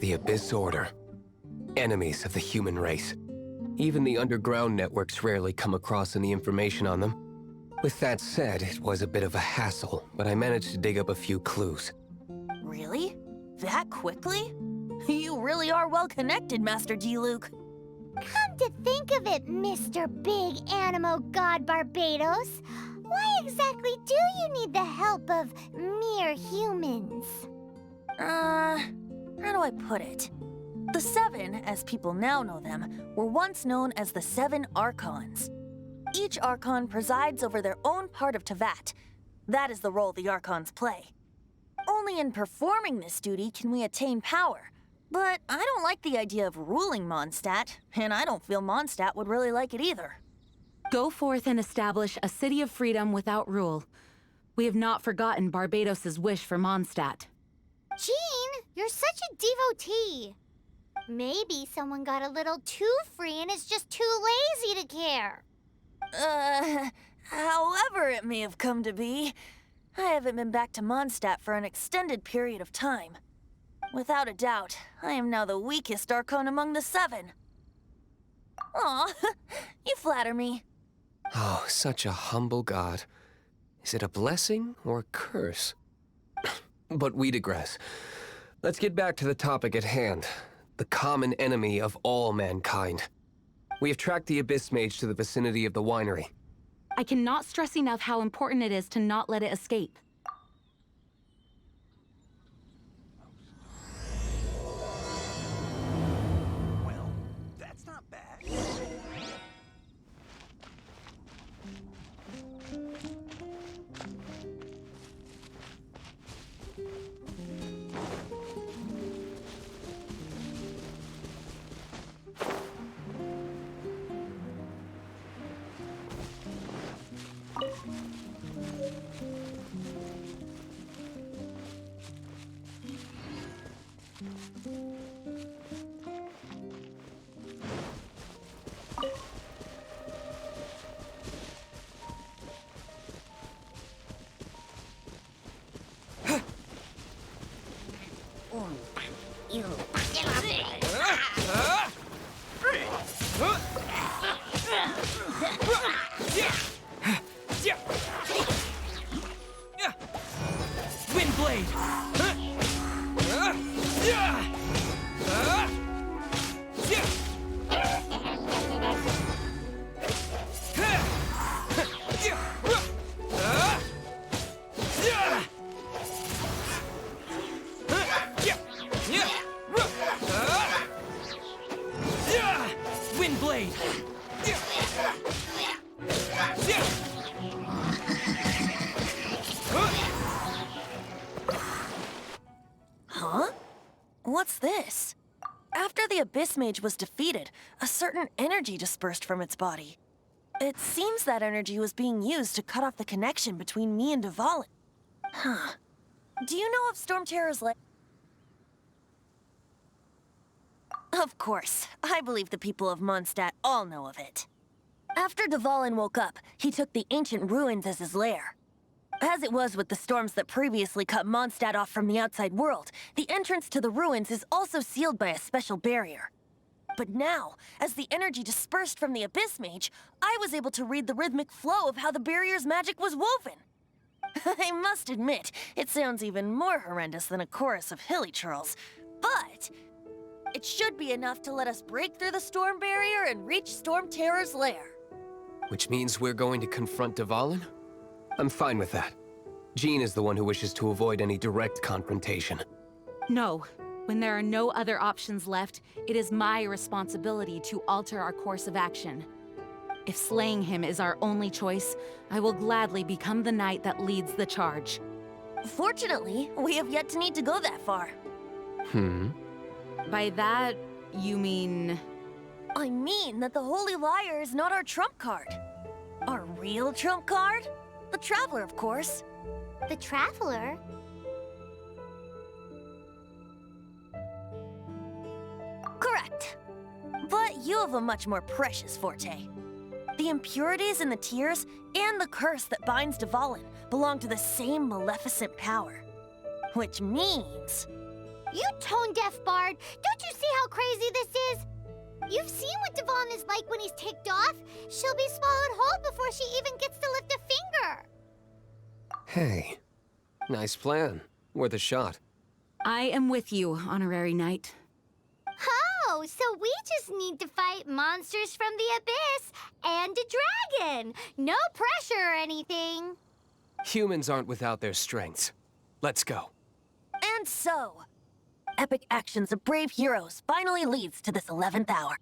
The Abyss Order. Enemies of the human race. Even the underground networks rarely come across any information on them. With that said, it was a bit of a hassle, but I managed to dig up a few clues. Really? That quickly? You really are well connected, Master D. Luke. Come to think of it, Mr. Big Animo God Barbados, why exactly do you need the help of mere humans? How do I put it? The Seven, as people now know them, were once known as the Seven Archons. Each Archon presides over their own part of Teyvat. That is the role the Archons play. Only in performing this duty can we attain power. But I don't like the idea of ruling Mondstadt, and I don't feel Mondstadt would really like it either. Go forth and establish a city of freedom without rule. We have not forgotten Barbados's wish for Mondstadt. Jean, you're such a devotee. Maybe someone got a little too free and is just too lazy to care. However it may have come to be, I haven't been back to Mondstadt for an extended period of time. Without a doubt, I am now the weakest Archon among the Seven. Aw, you flatter me. Oh, such a humble god. Is it a blessing or a curse? But we digress. Let's get back to the topic at hand. The common enemy of all mankind. We have tracked the Abyss Mage to the vicinity of the winery. I cannot stress enough how important it is to not let it escape. Well, that's not bad. Windblade! Windblade! Huh? What's this? After the Abyss Mage was defeated, a certain energy dispersed from its body. It seems that energy was being used to cut off the connection between me and Dvalin. Huh. Do you know of Storm Terror's Of course. I believe the people of Mondstadt all know of it. After Dvalin woke up, he took the ancient ruins as his lair. As it was with the storms that previously cut Mondstadt off from the outside world, the entrance to the ruins is also sealed by a special barrier. But now, as the energy dispersed from the Abyss Mage, I was able to read the rhythmic flow of how the barrier's magic was woven. I must admit, it sounds even more horrendous than a chorus of hilly churls, but it should be enough to let us break through the storm barrier and reach Storm Terror's lair. Which means we're going to confront Dvalin? I'm fine with that. Jean is the one who wishes to avoid any direct confrontation. No. When there are no other options left, it is my responsibility to alter our course of action. If slaying him is our only choice, I will gladly become the knight that leads the charge. Fortunately, we have yet to need to go that far. By that, you mean... I mean that the Holy Liar is not our trump card. Our real trump card? The Traveler, of course. The Traveler? Correct. But you have a much more precious forte. The impurities in the tears and the curse that binds Dvalin belong to the same maleficent power. Which means You tone-deaf bard, don't you see how crazy this is? You've seen what Devon is like when he's ticked off. She'll be swallowed whole before she even gets to lift a finger. Hey, nice plan. Worth a shot. I am with you, Honorary Knight. Oh, so we just need to fight monsters from the abyss and a dragon. No pressure or anything. Humans aren't without their strengths. Let's go. And so, epic actions of brave heroes finally leads to this 11th hour.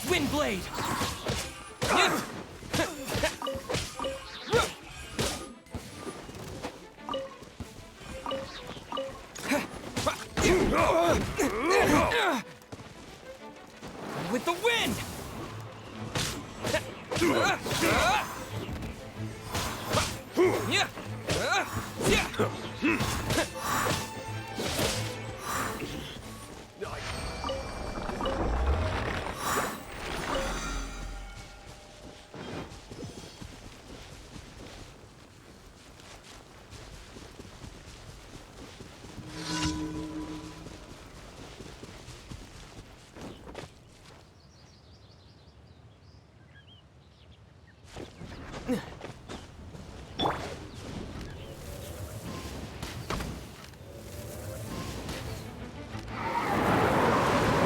Windblade! With the wind!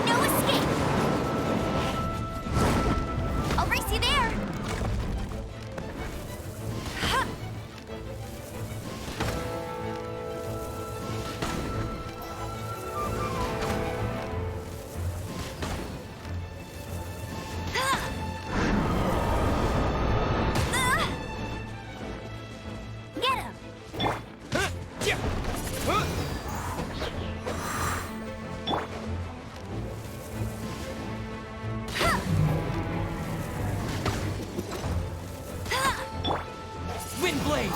No escape! I'll race you there! Ha! Get him! Windblade!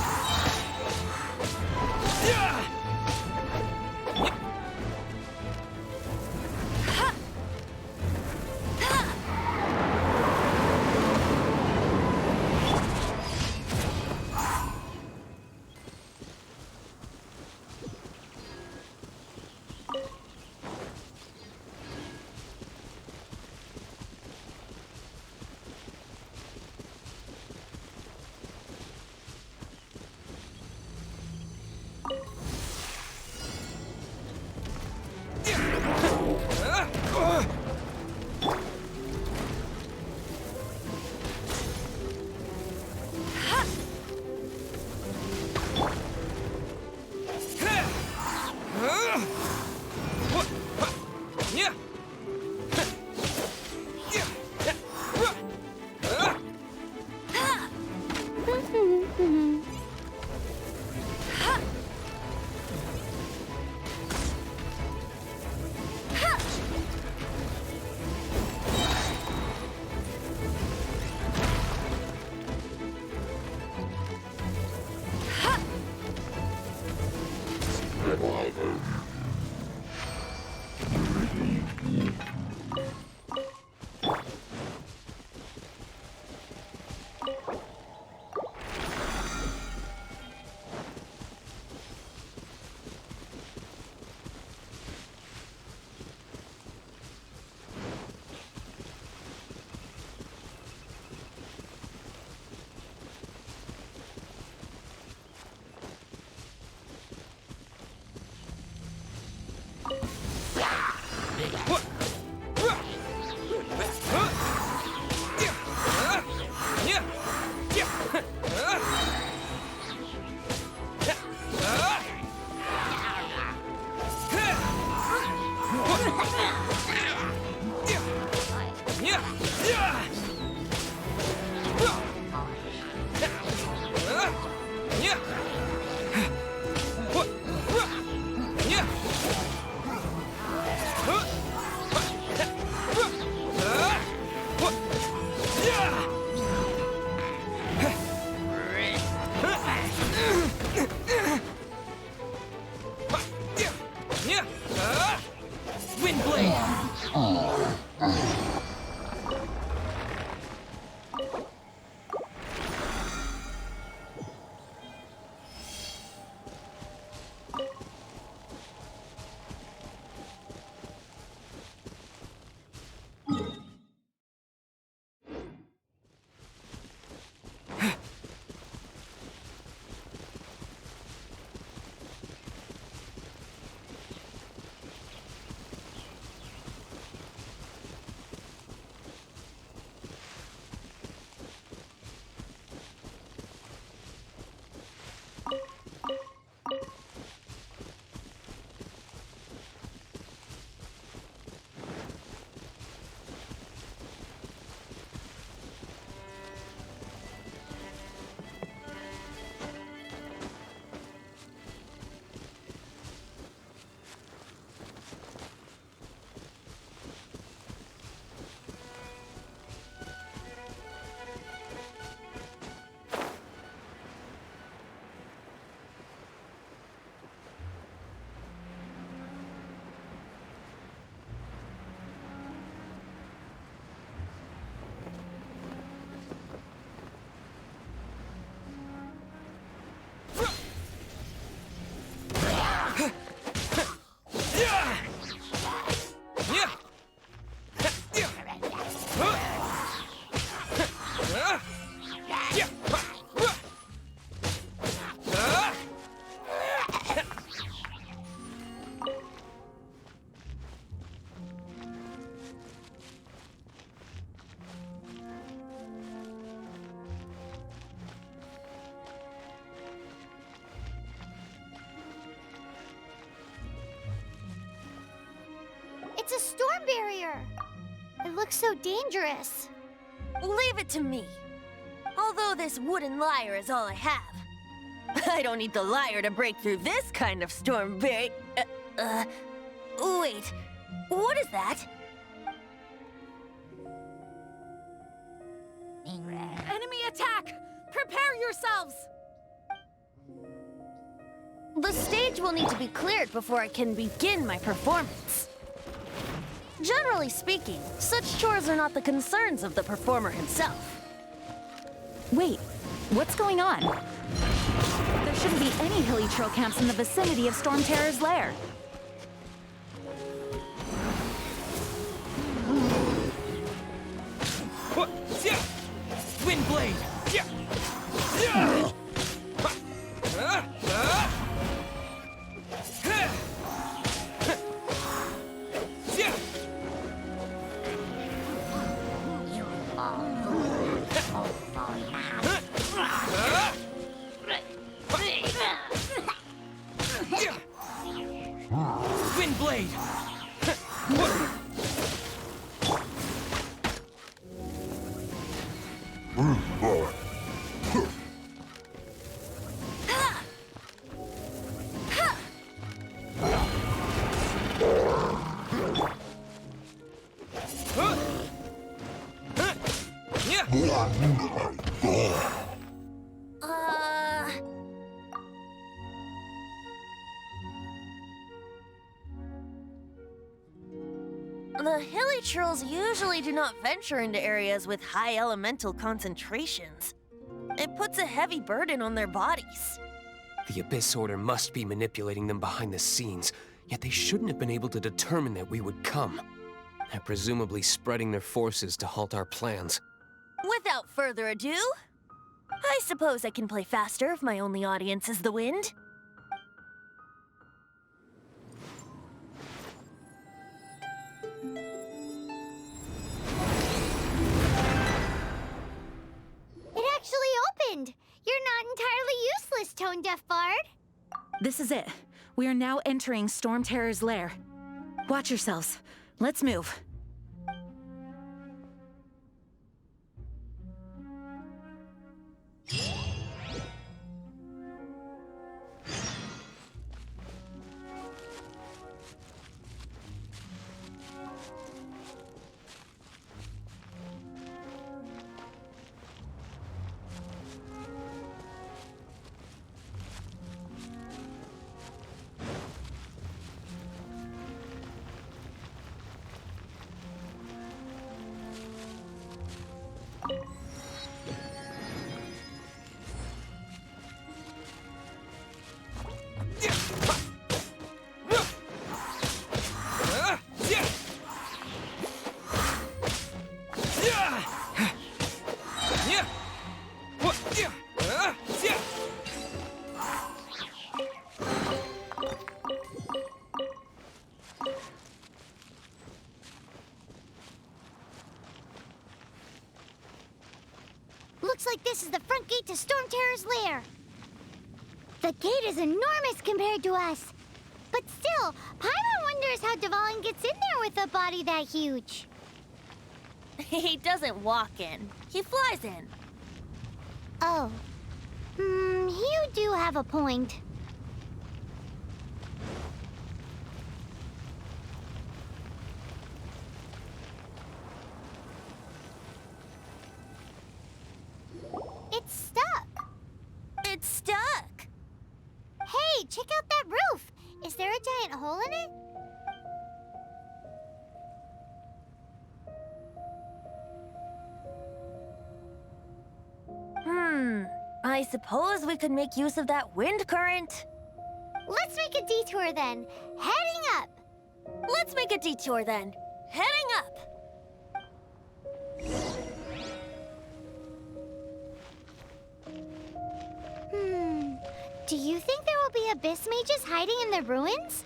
It's a storm barrier. It looks so dangerous. Leave it to me. Although this wooden lyre is all I have. I don't need the lyre to break through this kind of storm barrier. Wait. What is that? Enemy attack! Prepare yourselves! The stage will need to be cleared before I can begin my performance. Generally speaking, such chores are not the concerns of the performer himself. Wait, what's going on? There shouldn't be any hilly troll camps in the vicinity of Storm Terror's lair. Wind blade! Wind blade! The hilly trolls usually do not venture into areas with high elemental concentrations. It puts a heavy burden on their bodies. The Abyss Order must be manipulating them behind the scenes, yet they shouldn't have been able to determine that we would come. They're presumably spreading their forces to halt our plans. Without further ado, I suppose I can play faster if my only audience is the wind. It actually opened! You're not entirely useless, Tone Deaf Bard. This is it. We are now entering Storm Terror's lair. Watch yourselves. Let's move. Looks like this is the front gate to Storm Terror's lair. The gate is enormous compared to us. But still, Paimon wonders how Dvalin gets in there with a body that huge. He doesn't walk in. He flies in. Oh. You do have a point. It's stuck. It's stuck. Hey, check out that roof. Is there a giant hole in it? I suppose we could make use of that wind current. Let's make a detour then. Heading up. Let's make a detour then. Heading up. Do you think there will be abyss mages hiding in the ruins?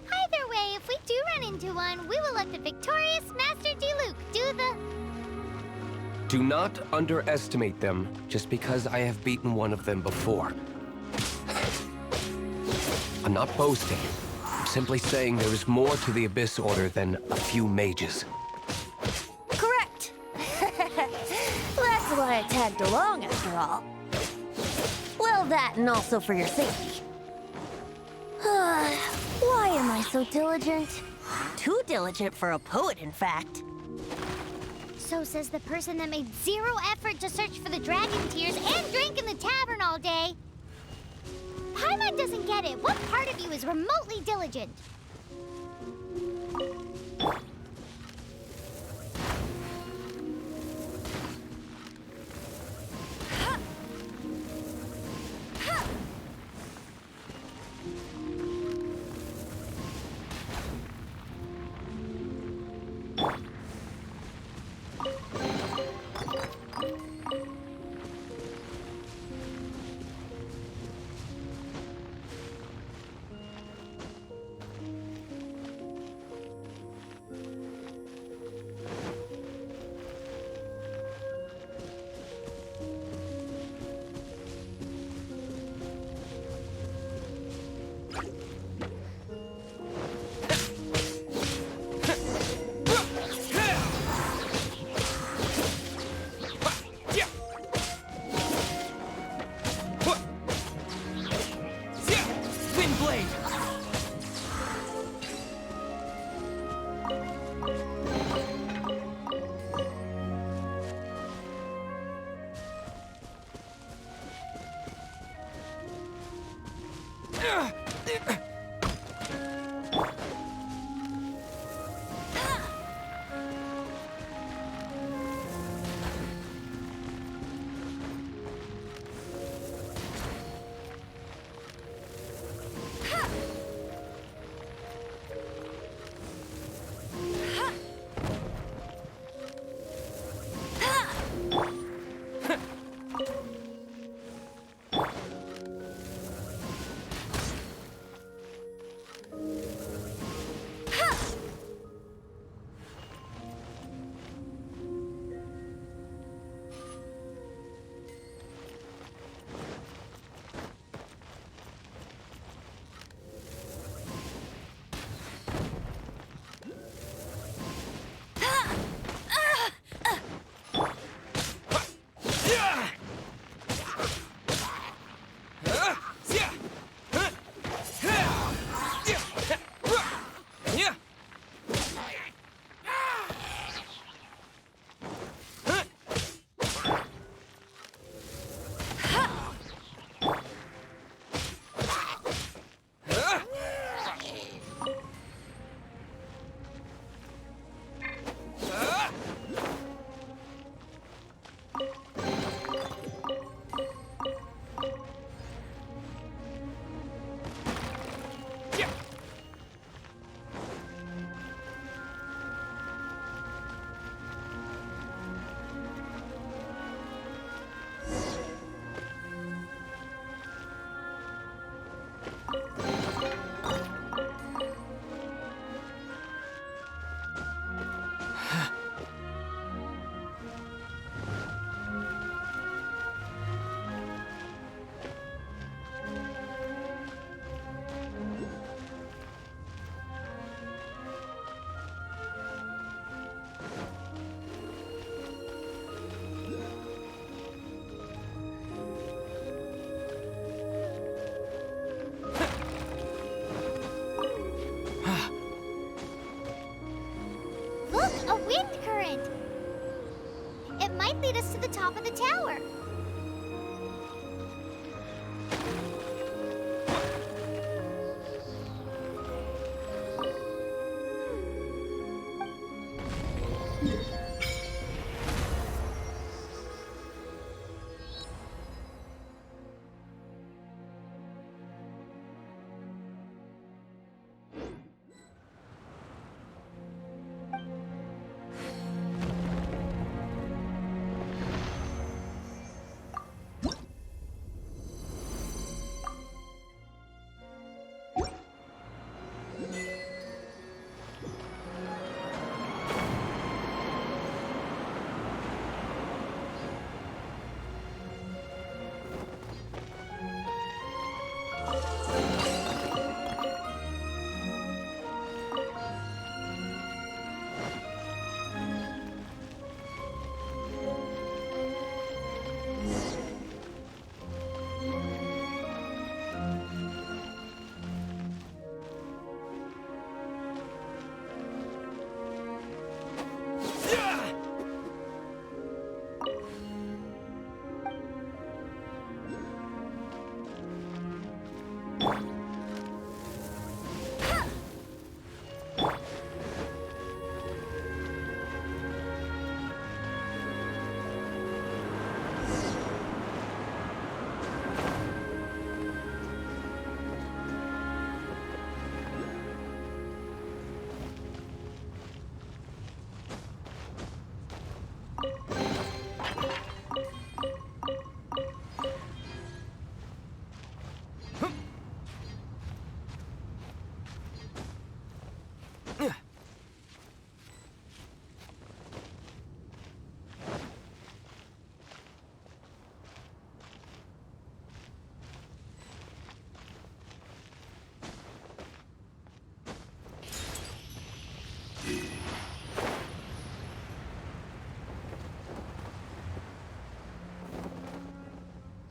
Either way, if we do run into one, we will let the victorious Master Diluc do the... Do not underestimate them just because I have beaten one of them before. I'm not boasting. I'm simply saying there is more to the Abyss Order than a few mages. Correct. That's why I tagged along after all. Well, that and also for your safety. Why am I so diligent? Too diligent for a poet, in fact. So says the person that made zero effort to search for the dragon tears and drank in the tavern all day. Paimon doesn't get it. What part of you is remotely diligent? might lead us to the top of the tower.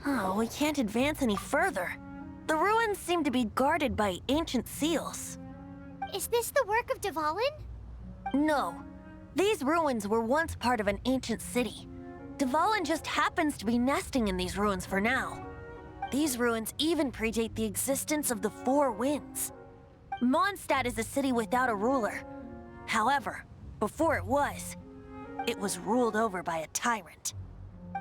Oh, we can't advance any further. The ruins seem to be guarded by ancient seals. Is this the work of Dvalin? No. These ruins were once part of an ancient city. Dvalin just happens to be nesting in these ruins for now. These ruins even predate the existence of the Four Winds. Mondstadt is a city without a ruler. However, before it was ruled over by a tyrant.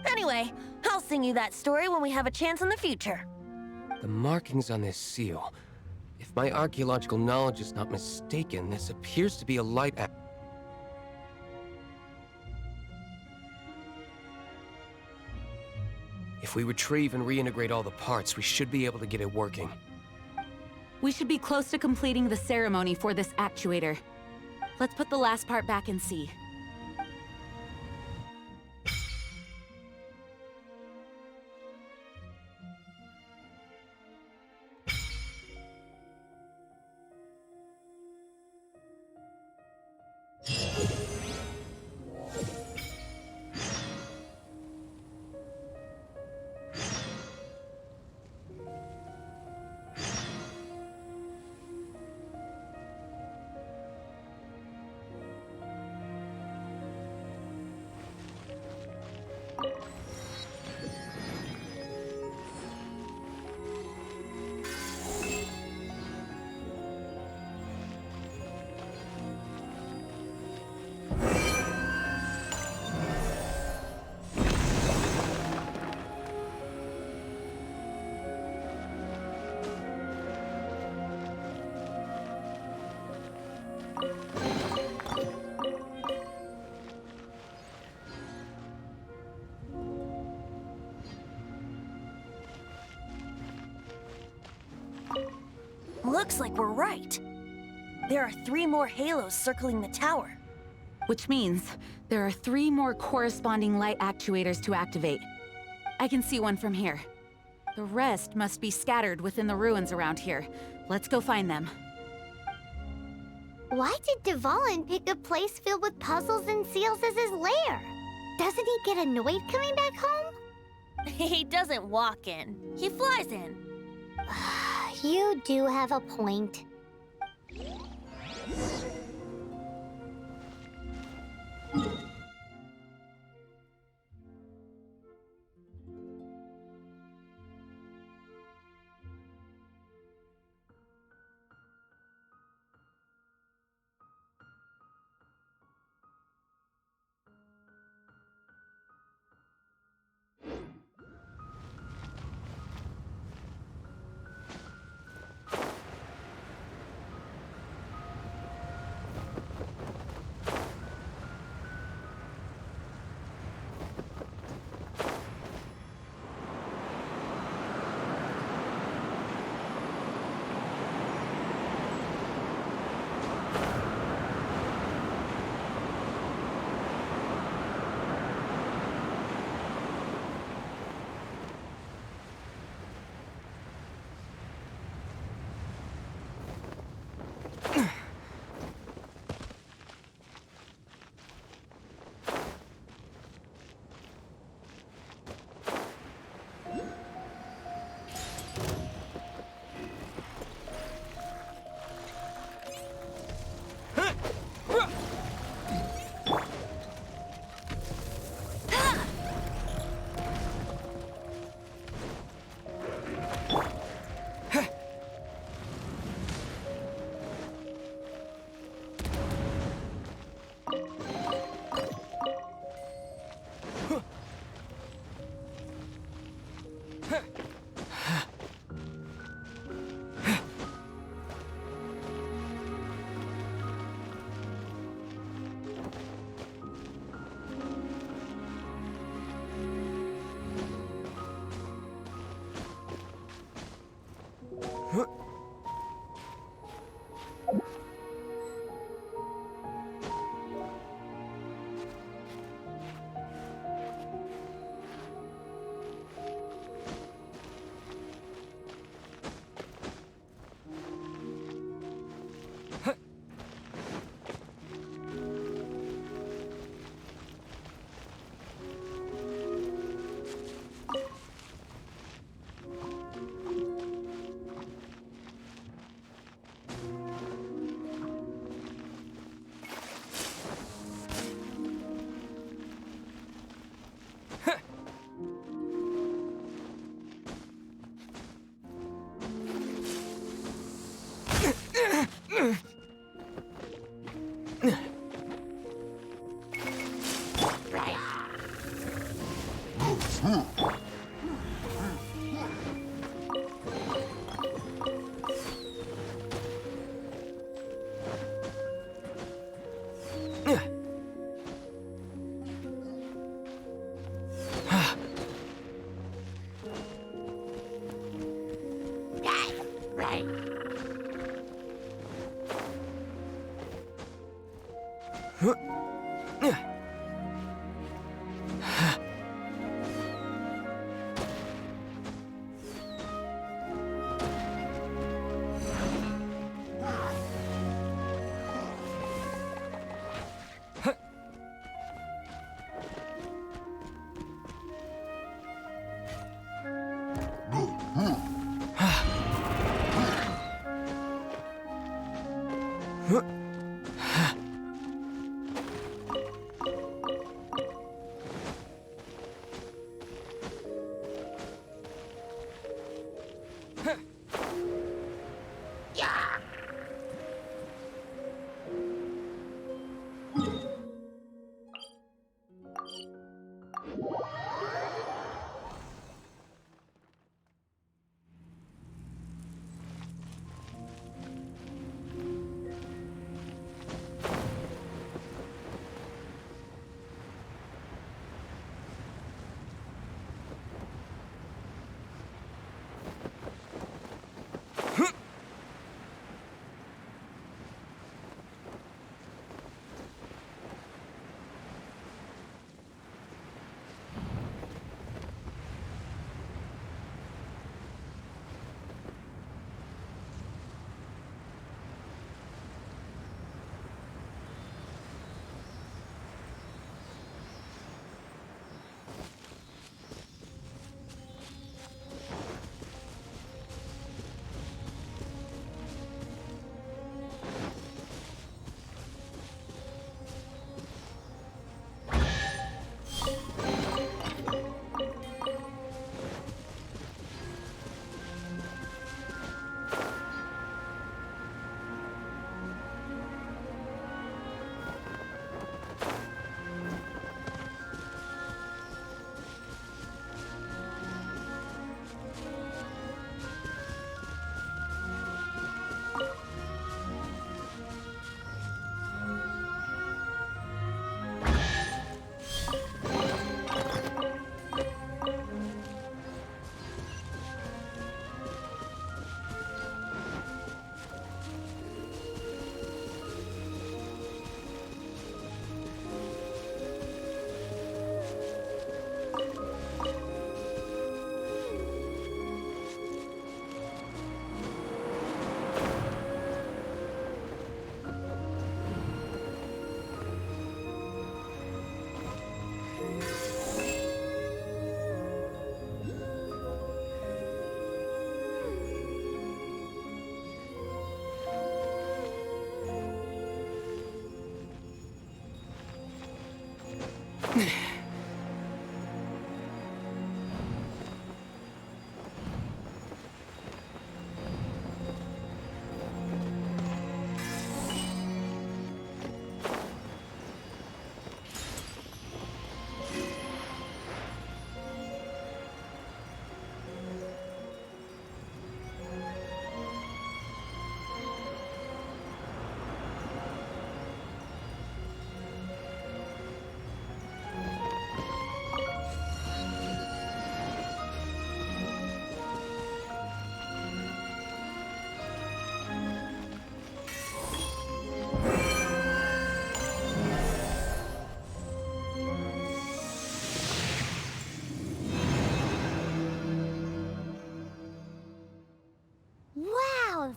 Anyway, I'll sing you that story when we have a chance in the future. The markings on this seal. If my archaeological knowledge is not mistaken, this appears to be a light act. If we retrieve and reintegrate all the parts, we should be able to get it working. We should be close to completing the ceremony for this actuator. Let's put the last part back and see. Looks like we're right. There are 3 more halos circling the tower. Which means there are 3 more corresponding light actuators to activate. I can see one from here. The rest must be scattered within the ruins around here. Let's go find them. Why did Dvalin pick a place filled with puzzles and seals as his lair? Doesn't he get annoyed coming back home? He doesn't walk in. He flies in. You do have a point.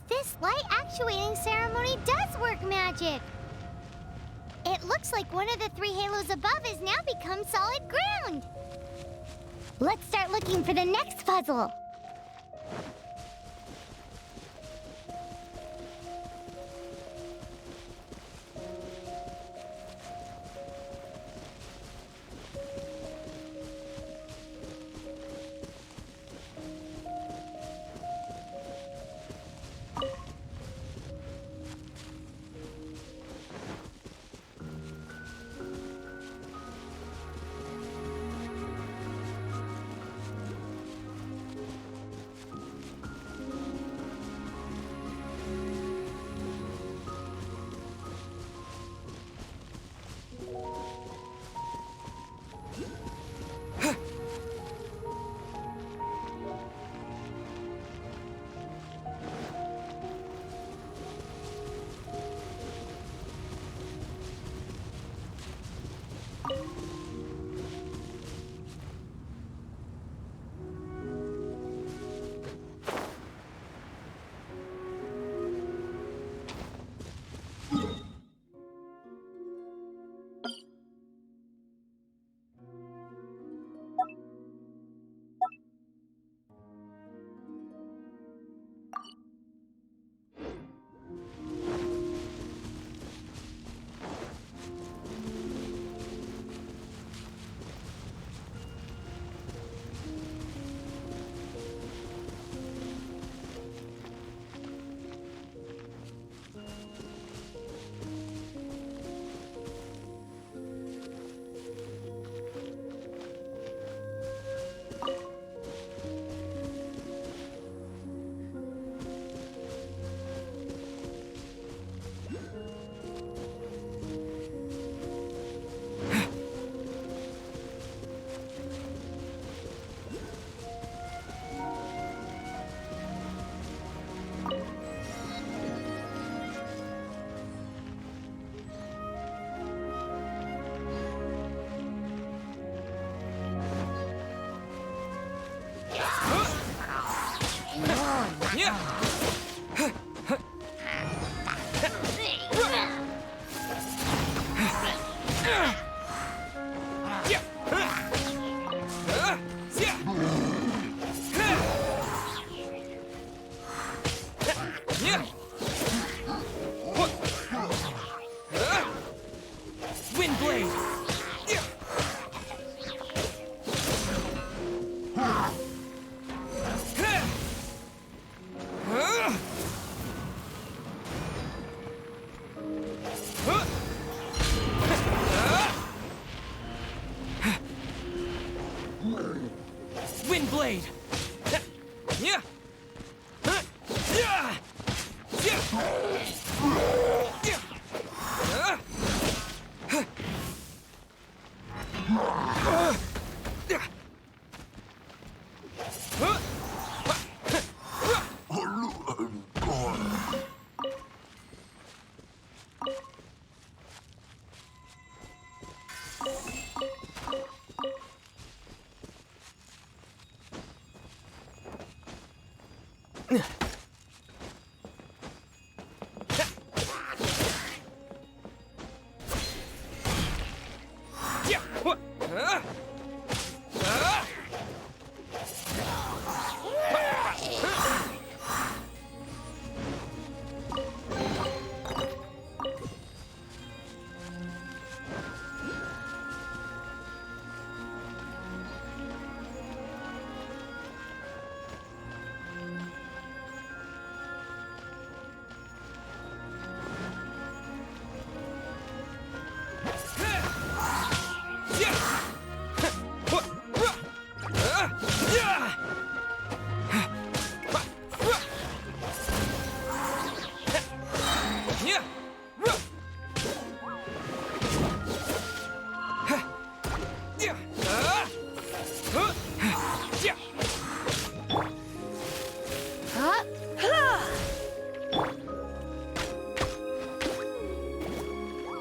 This light actuating ceremony does work magic! It looks like one of the three halos above has now become solid ground! Let's start looking for the next puzzle! Windblade! Yeah!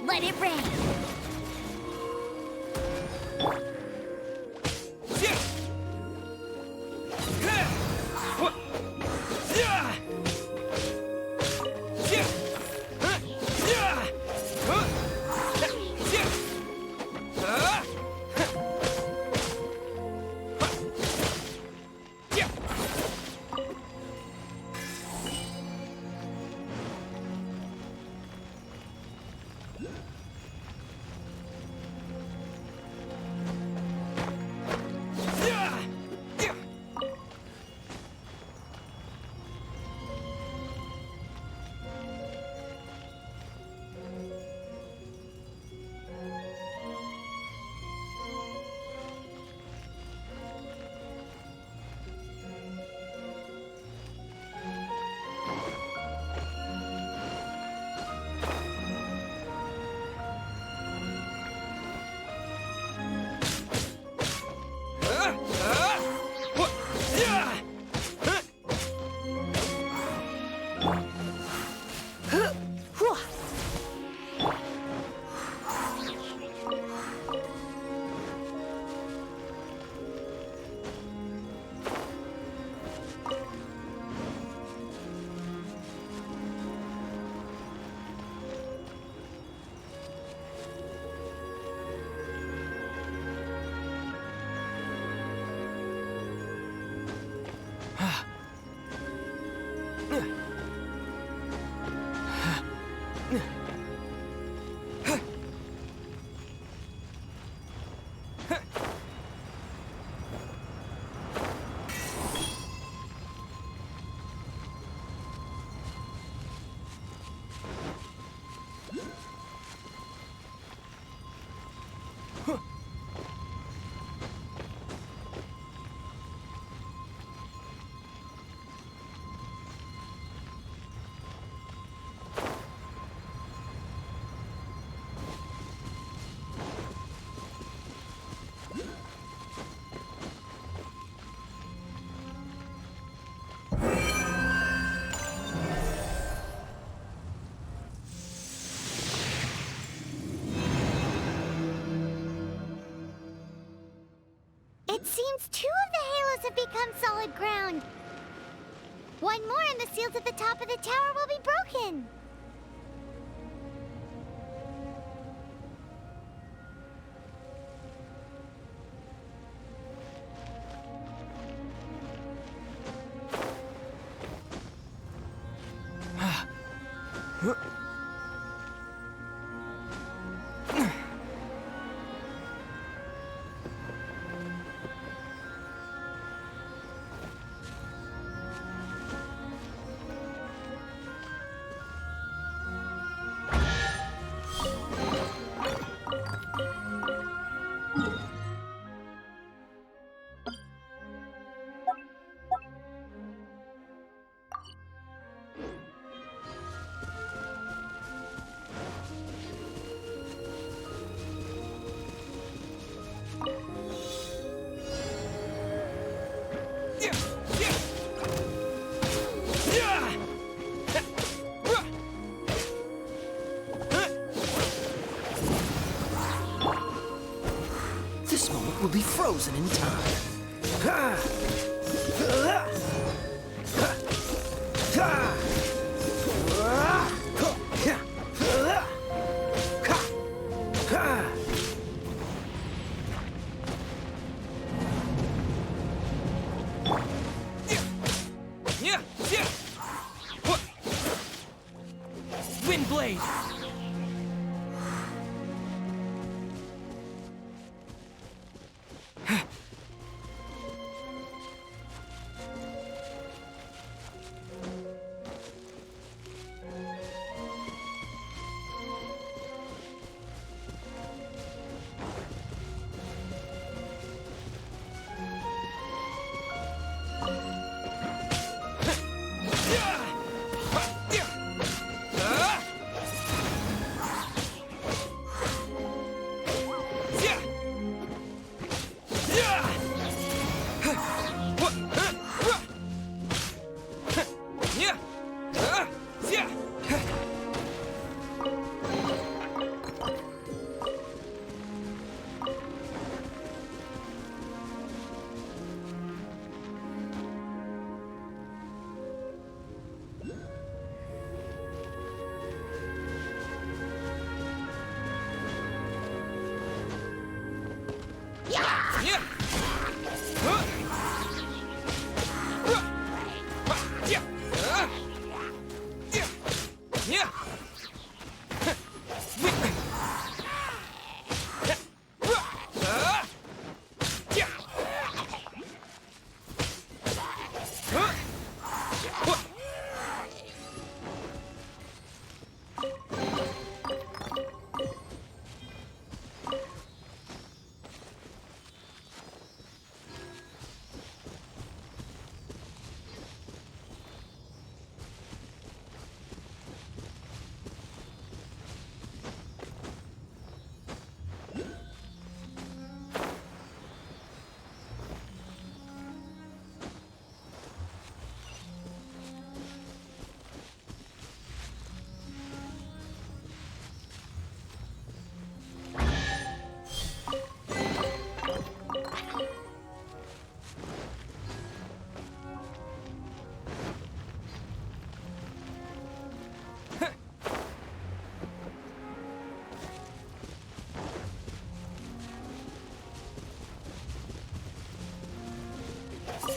Let it rain. It seems two of the halos have become solid ground. One more and the seals at the top of the tower will be broken. This moment will be frozen in time. Windblade!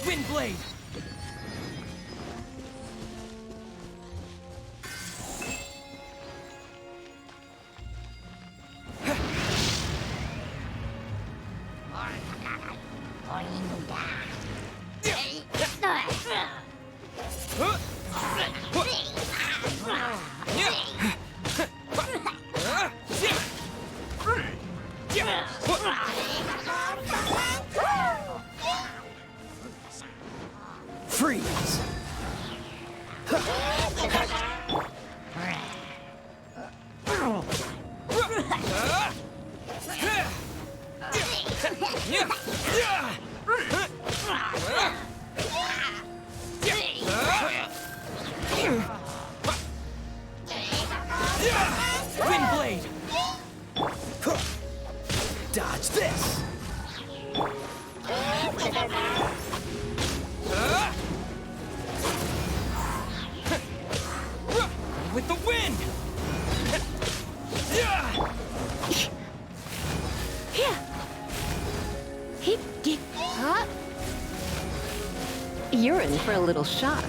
Windblade! Freeze! Windblade! Dodge this! Huh? You're in for a little shock.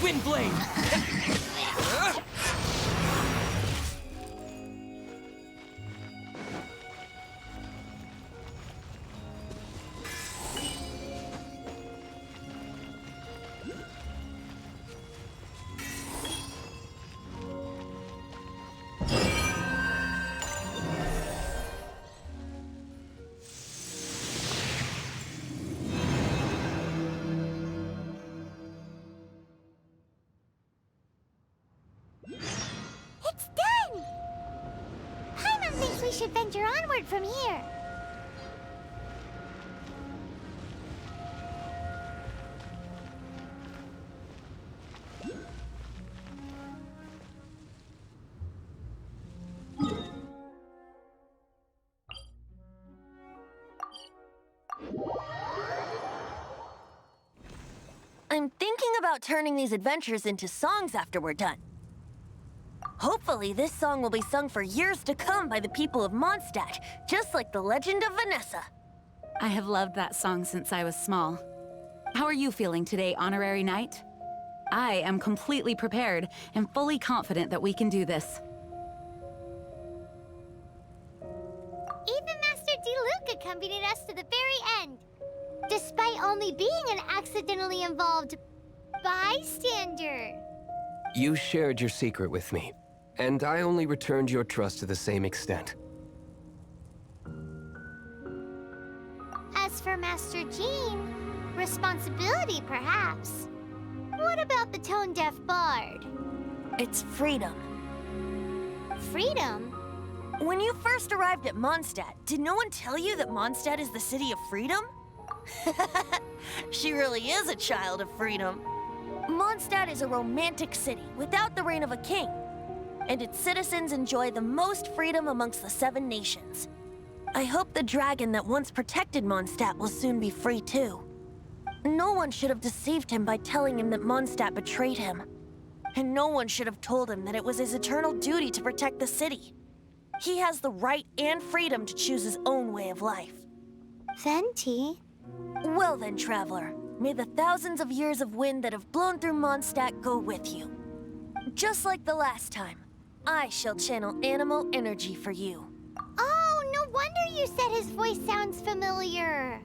Wind blade! It's done! Paimon thinks we should venture onward from here. I'm thinking about turning these adventures into songs after we're done. Hopefully, this song will be sung for years to come by the people of Mondstadt, just like the legend of Vanessa. I have loved that song since I was small. How are you feeling today, Honorary Knight? I am completely prepared and fully confident that we can do this. Even Master Diluc accompanied us to the very end, despite only being an accidentally involved bystander. You shared your secret with me, and I only returned your trust to the same extent. As for Master Jean, responsibility perhaps. What about the tone-deaf bard? It's freedom. Freedom? When you first arrived at Mondstadt, did no one tell you that Mondstadt is the city of freedom? She really is a child of freedom. Mondstadt is a romantic city without the reign of a king, and its citizens enjoy the most freedom amongst the 7 nations. I hope the dragon that once protected Mondstadt will soon be free too. No one should have deceived him by telling him that Mondstadt betrayed him. And no one should have told him that it was his eternal duty to protect the city. He has the right and freedom to choose his own way of life. Venti? Well then, traveler, may the thousands of years of wind that have blown through Mondstadt go with you. Just like the last time, I shall channel animal energy for you. Oh, no wonder you said his voice sounds familiar.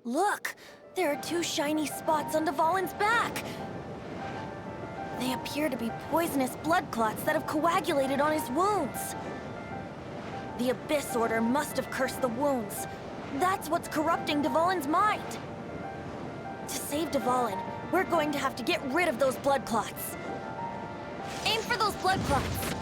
Look! There are 2 shiny spots on Dvalin's back! They appear to be poisonous blood clots that have coagulated on his wounds. The Abyss Order must have cursed the wounds. That's what's corrupting Dvalin's mind. To save Dvalin, we're going to have to get rid of those blood clots. Aim for those blood clots!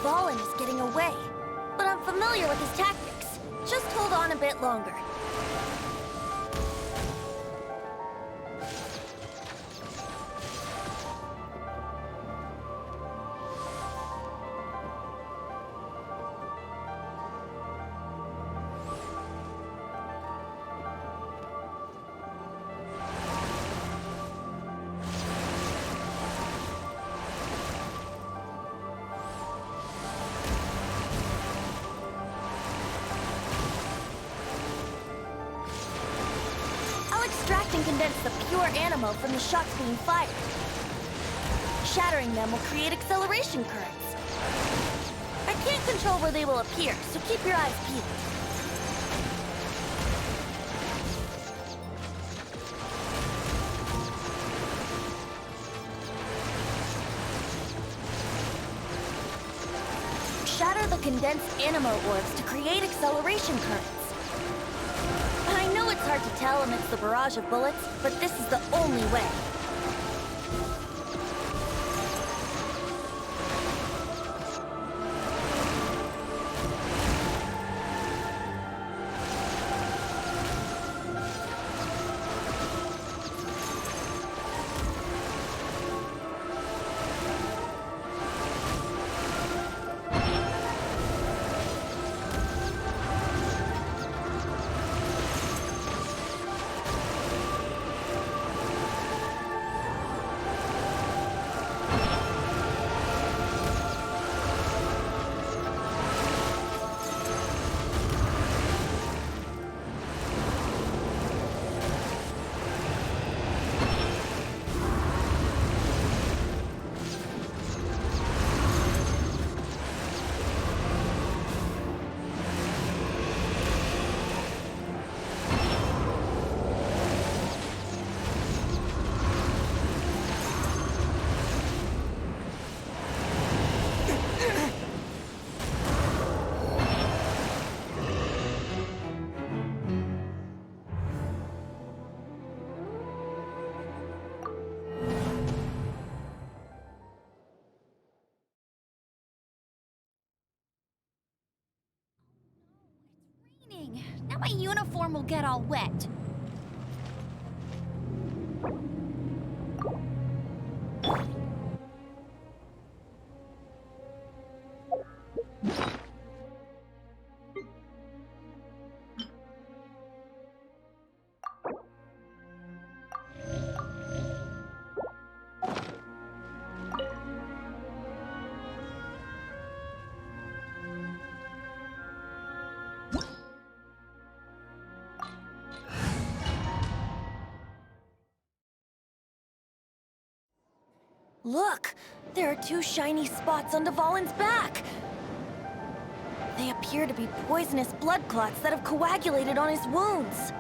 Dvalin is getting away, but I'm familiar with his tactics. Just hold on a bit longer. condense the pure animal from the shots being fired. Shattering them will create acceleration currents. I can't control where they will appear, so keep your eyes peeled. Shatter the condensed animo orbs to create acceleration currents. I know it's hard to tell amidst the barrage of bullets, but this is the only way. Now my uniform will get all wet. Look! There are two shiny spots on Dvalin's back! They appear to be poisonous blood clots that have coagulated on his wounds.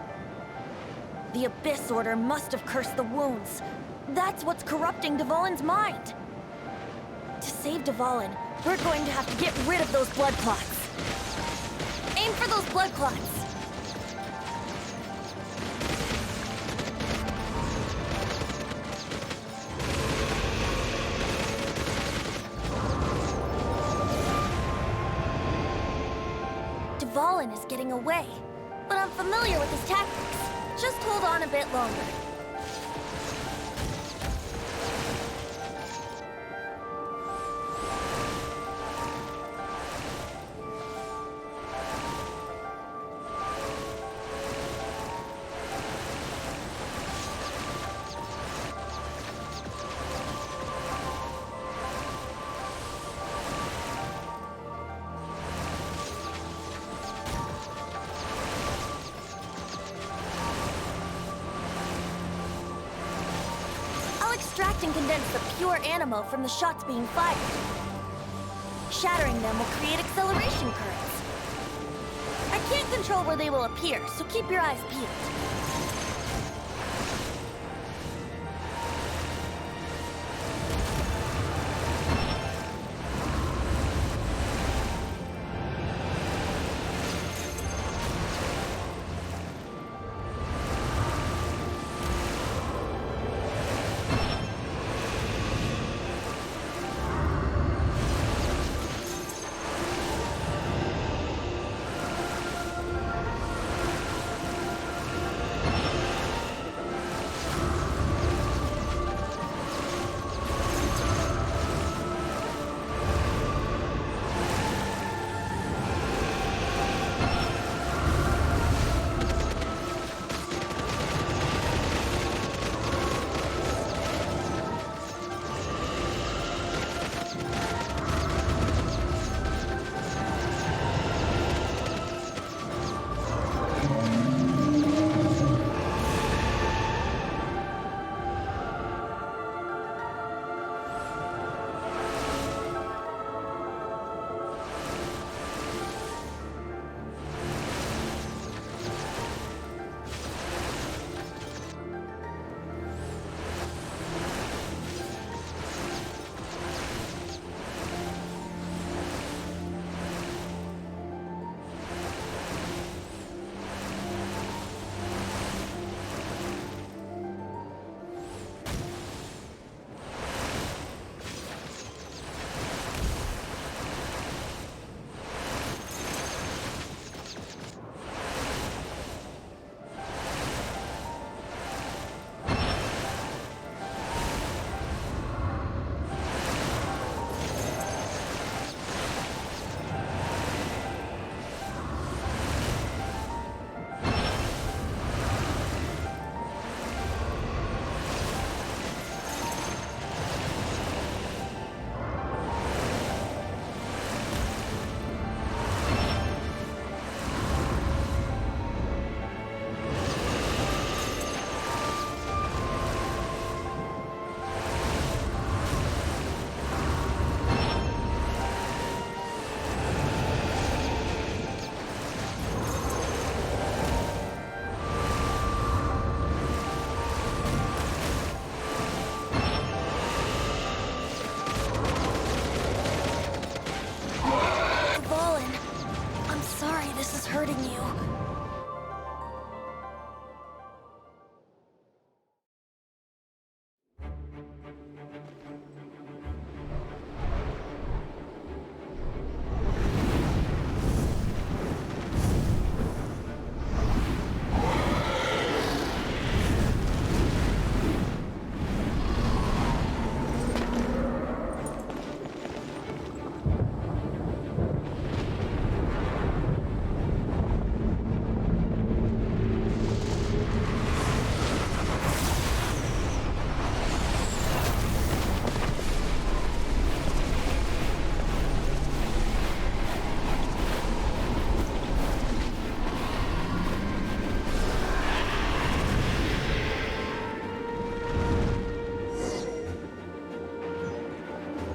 The Abyss Order must have cursed the wounds. That's what's corrupting Dvalin's mind. To save Dvalin, we're going to have to get rid of those blood clots. Aim for those blood clots! Dvalin is getting away, but I'm familiar with his tactics. Just hold on a bit longer. Extract and condense the pure animo from the shots being fired. Shattering them will create acceleration currents. I can't control where they will appear, so keep your eyes peeled.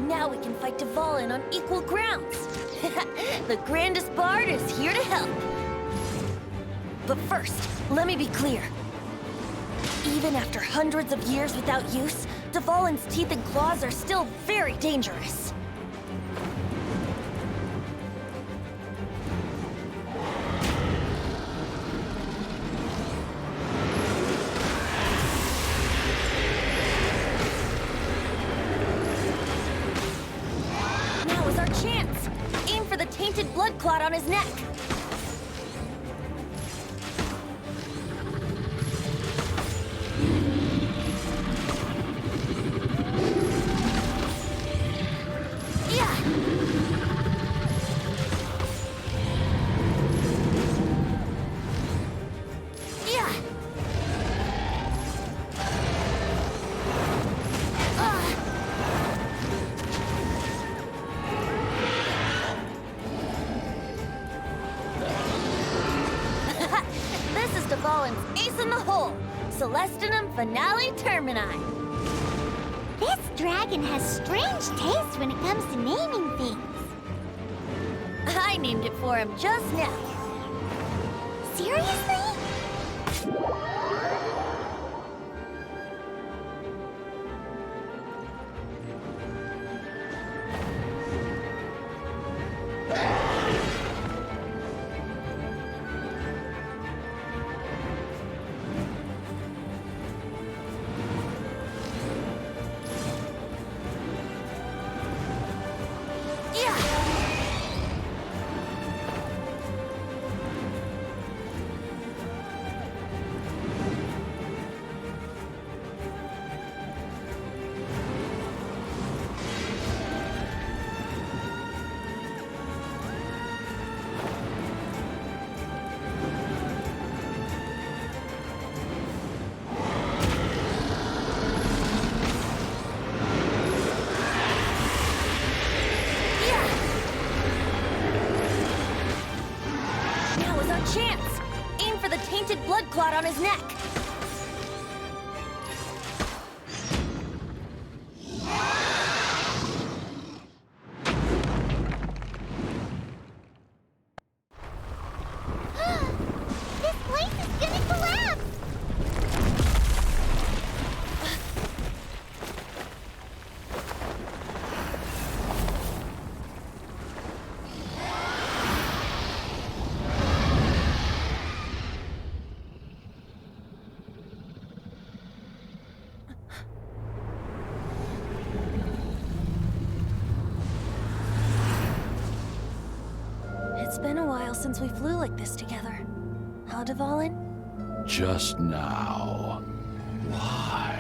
Now we can fight Dvalin on equal grounds. The grandest bard is here to help. But first, let me be clear. Even after hundreds of years without use, Dvalin's teeth and claws are still very dangerous. Now is our chance. Aim for the tainted blood clot on his neck. Ace in the hole! Celestinum Finale Termini! This dragon has strange taste when it comes to naming things. I named it for him just now. Seriously? Chance! Aim for the tainted blood clot on his neck! This place is gonna collapse! It's been a while since we flew like this together. Huh, Dvalin? Just now. Why?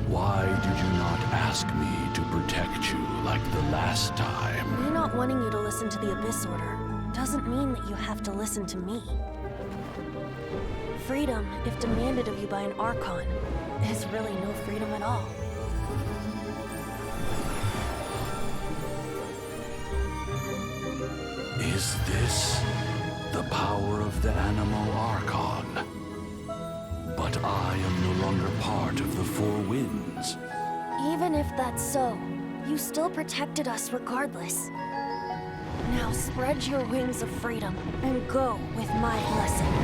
Why did you not ask me to protect you like the last time? Me not wanting you to listen to the Abyss Order doesn't mean that you have to listen to me. Freedom, if demanded of you by an Archon, is really no freedom at all. Is this the power of the Animo Archon? But I am no longer part of the Four Winds. Even if that's so, you still protected us regardless. Now spread your wings of freedom and go with my blessing.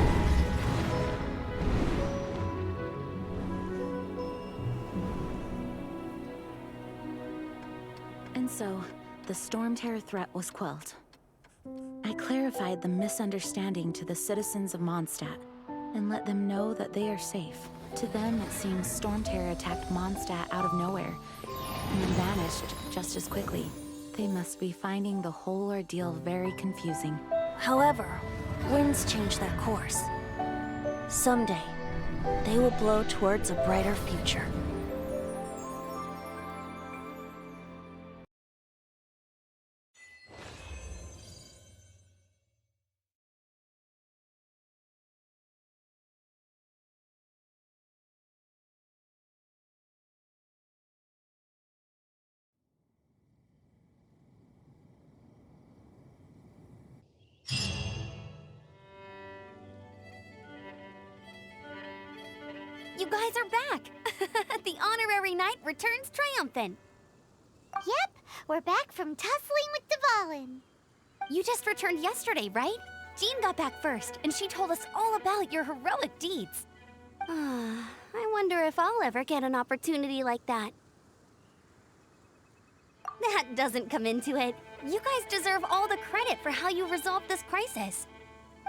And so, the Storm Terror threat was quelled. I clarified the misunderstanding to the citizens of Mondstadt and let them know that they are safe. To them, it seems Storm Terror attacked Mondstadt out of nowhere and then vanished just as quickly. They must be finding the whole ordeal very confusing. However, winds change their course. Someday, they will blow towards a brighter future. You guys are back! The honorary knight returns triumphant. Yep, we're back from tussling with Dvalin. You just returned yesterday, right? Jean got back first, and she told us all about your heroic deeds. I wonder if I'll ever get an opportunity like that. That doesn't come into it. You guys deserve all the credit for how you resolved this crisis.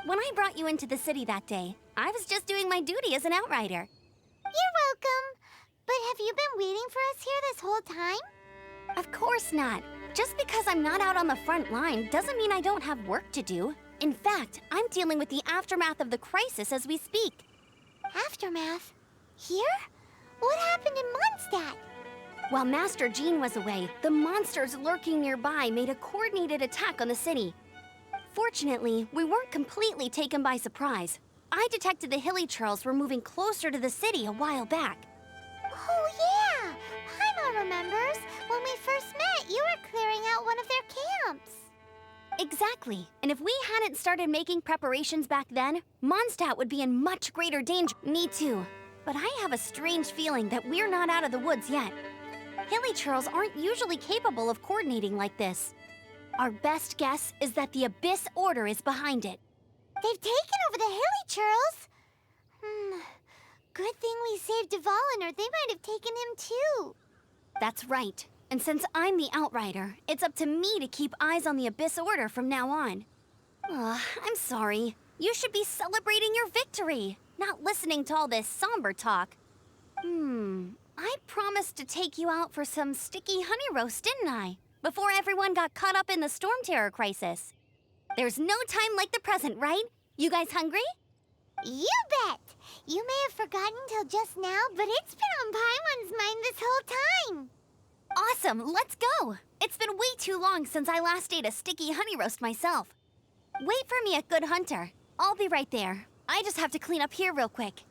When I brought you into the city that day, I was just doing my duty as an outrider. You're welcome. But have you been waiting for us here this whole time? Of course not. Just because I'm not out on the front line doesn't mean I don't have work to do. In fact, I'm dealing with the aftermath of the crisis as we speak. Aftermath? Here? What happened in Mondstadt? While Master Jean was away, the monsters lurking nearby made a coordinated attack on the city. Fortunately, we weren't completely taken by surprise. I detected the Hilly Churls were moving closer to the city a while back. Oh yeah! Paimon remembers. When we first met, you were clearing out one of their camps. Exactly. And if we hadn't started making preparations back then, Mondstadt would be in much greater danger. Me too. But I have a strange feeling that we're not out of the woods yet. Hilly Churls aren't usually capable of coordinating like this. Our best guess is that the Abyss Order is behind it. They've taken over the Hilly Churls? Good thing we saved Dvalin, or they might have taken him too. That's right. And since I'm the Outrider, it's up to me to keep eyes on the Abyss Order from now on. I'm sorry. You should be celebrating your victory, not listening to all this somber talk. I promised to take you out for some sticky honey roast, didn't I? Before everyone got caught up in the storm terror crisis. There's no time like the present, right? You guys hungry? You bet! You may have forgotten till just now, but it's been on Paimon's mind this whole time. Awesome, let's go! It's been way too long since I last ate a sticky honey roast myself. Wait for me at Good Hunter. I'll be right there. I just have to clean up here real quick.